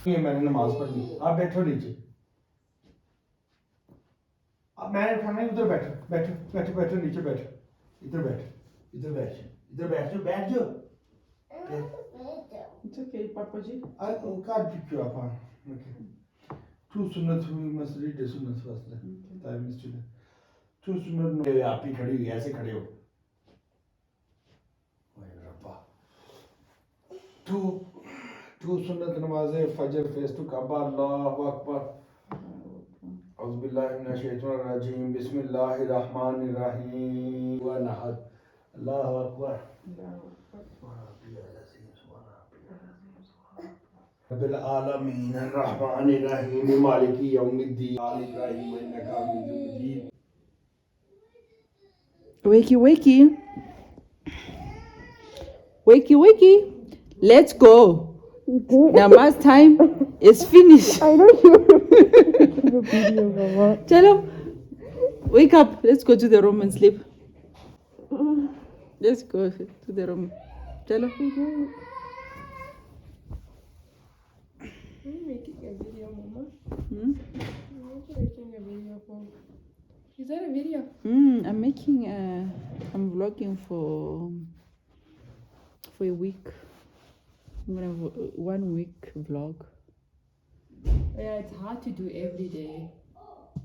ये मैंने नमाज पढ़नी, आप बैठो नीचे। अब मैंने उठाना है, उधर बैठो बैठो बैठो बैठो नीचे बैठो, इधर बैठो, इधर बैठ जाओ, इधर बैठ जाओ, बैठ जाओ। It's okay, Papa Ji. God pick you up. Okay. Two sunnat we must read the sunnat first. Time is today. Two sunnat no आप ही खड़ी हो, ऐसे खड़े हो। ओए रब्बा। Two sunnat नमाज़ें फजर फेस टू काबा, अल्लाहु अकबर। औज़ु बिल्लाहि मिनश शैतानिर रजीम, बिस्मिल्लाहिर रहमानिर रहीम। व नहद, अल्लाहु अकबर। रब्बिल आलमीन अर्रहमानिर रहीम मालिकी यौमिद्दीन इब्राहीम इन्नका हमीदुम मजीद। Wakey, wakey. Wakey, wakey. Let's go. Namaz time is finished. I know you're making a video, Mama. Chalo, wake up. Let's go to the room and sleep. Let's go to the room. Chalo. I'm making a video, Mama. Hmm? I'm making a video for. Is that a video? I'm vlogging for a week. I'm gonna have a 1 week vlog. Yeah, it's hard to do every day.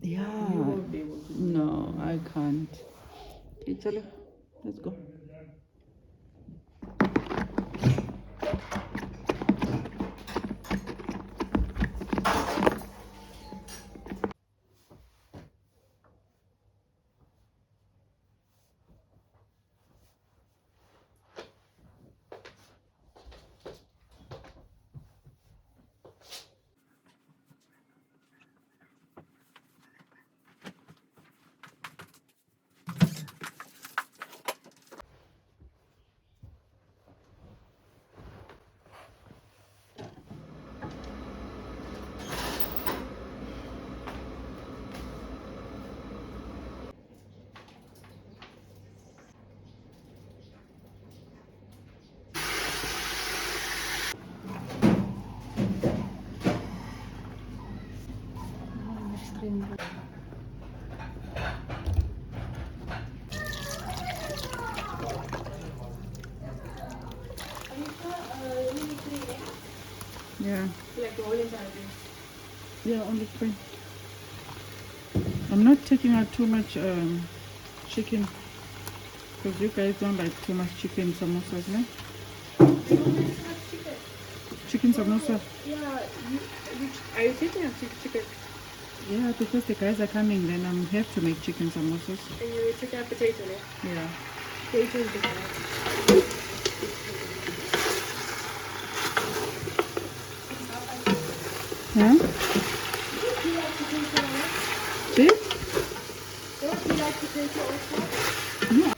Yeah. You won't be able to do No, I can't. Okay, chalo. Let's go. Yeah. like the whole entire day. Yeah, only 3. I'm not taking out too much chicken because you guys don't like too much chicken samosas, no? Chicken samosa. Yeah, are you taking out chicken? Yeah, because the guys are coming, then I have to make chicken samosas. And you take out potato, no? Yeah. Potato is different. Huh? Do you like potato also? See? Don't you like potato also? Yeah.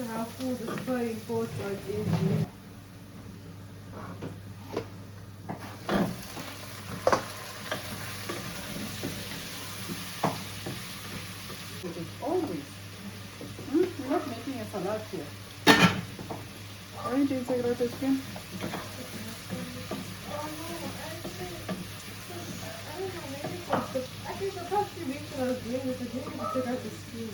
How food is very important is Always. You're not making a salad here. Aren't you integrated skin? I think the past few weeks when I was doing this, I didn't even take out the skin.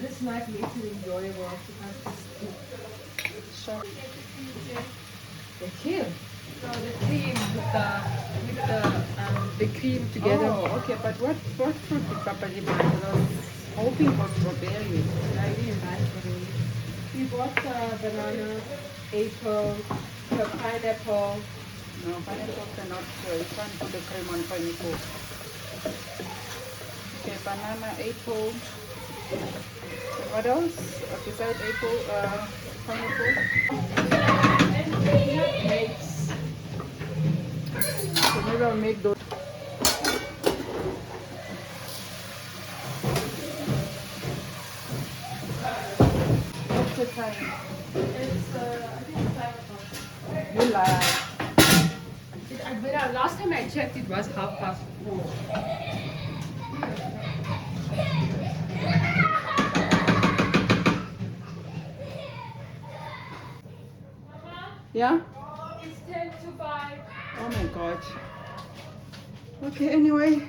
This knife makes it enjoyable to have the skin. Sure. The cream? No, the cream with the cream together. Oh, okay. But what fruit did Papa give you? I was hoping for strawberry. I really like it. We bought banana, apple, pineapple. No, pineapple cannot. You can't put the cream on pineapple. Okay, banana, apple. And what else? Besides apple, pineapple. And grapes. So maybe I'll make those. lie. Last time I checked, it was 4:30. Yeah? It's 10 to 5. Oh my god. Okay, anyway.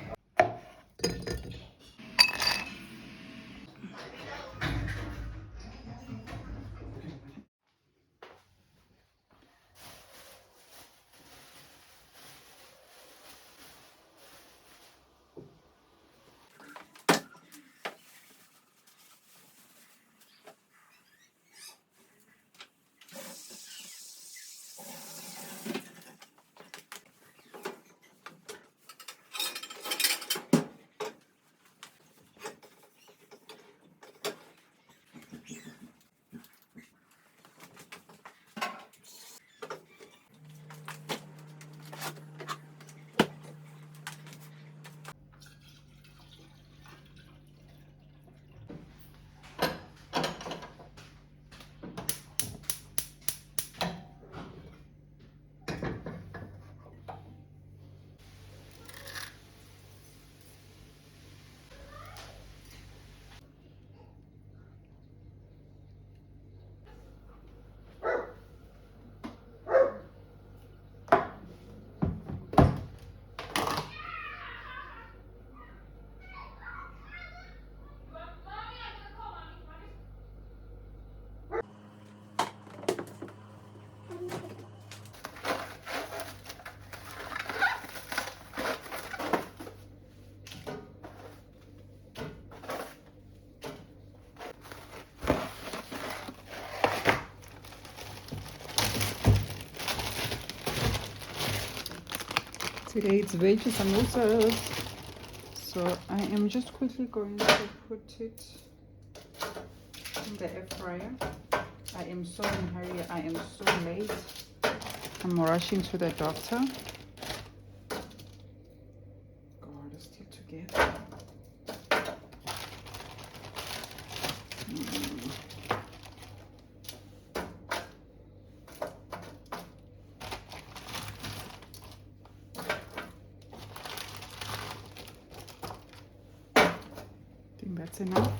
Today it's veggie samosas. So I am just quickly going to put it in the air fryer. I am so in a hurry. I am so late. I'm rushing to the doctor. God, it's still together. I think that's enough.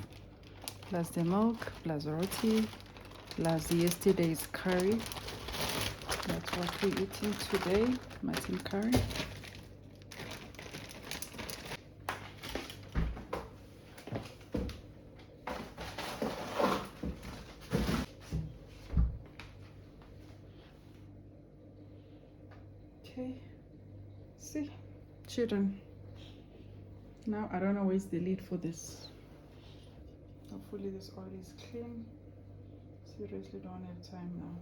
Plus the milk, plus roti, plus yesterday's curry. That's what we're eating today, mutton curry. Okay, see, children. Now I don't know where's the lid for this. Hopefully this oil is clean. Seriously don't have time now.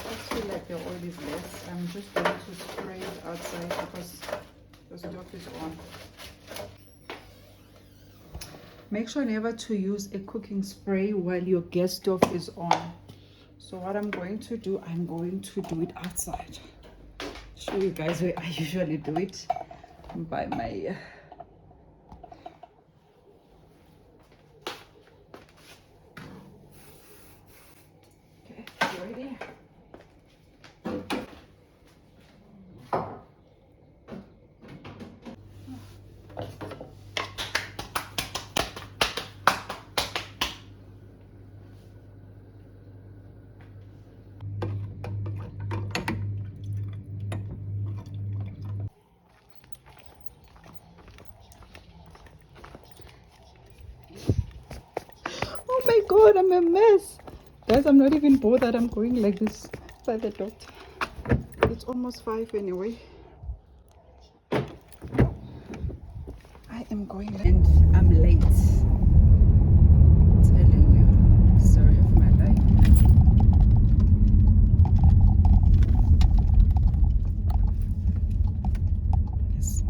I feel like the oil is less. I'm just going to spray it outside because the stove is on. Make sure never to use a cooking spray while your gas stove is on. So what I'm going to do, I'm going to do it outside. Show you guys where I usually do it, by my okay, you ready? Oh my god, I'm a mess. Guys, I'm not even bothered. I'm going like this by the doctor. It's almost 5 anyway. I am going and I'm late. I'm telling you, story of my life. Yes.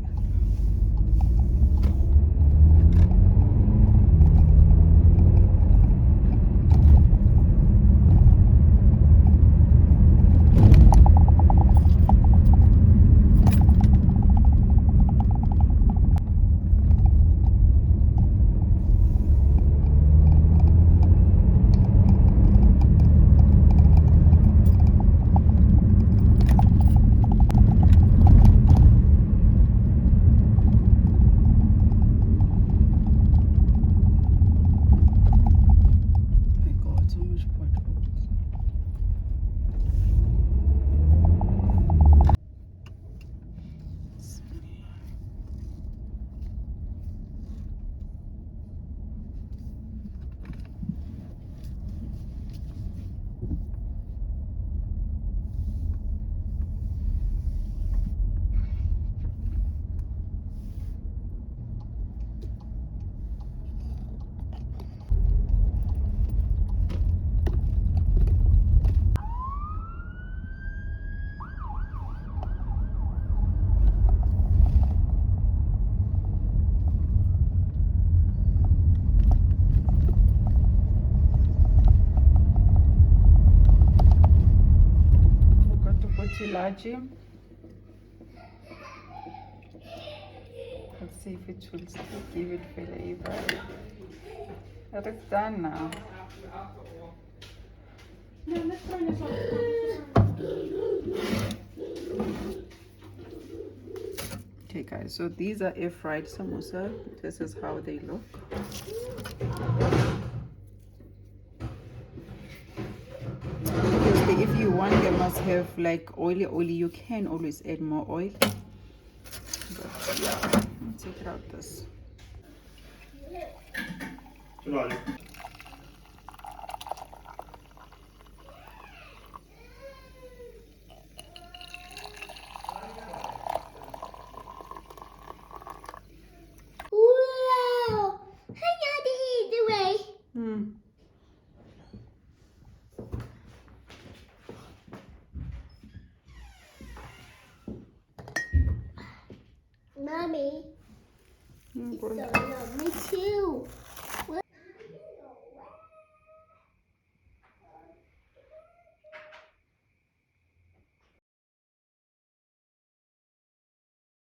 large. Let's see if it will still give it flavor. It's done now. Okay guys, so these are air fried samosa. This is how they look. Obviously, if you want them must have like oily, you can always add more oil. But yeah, let's take it out this. Wow! Hang on the way. Mommy, it's so yummy too.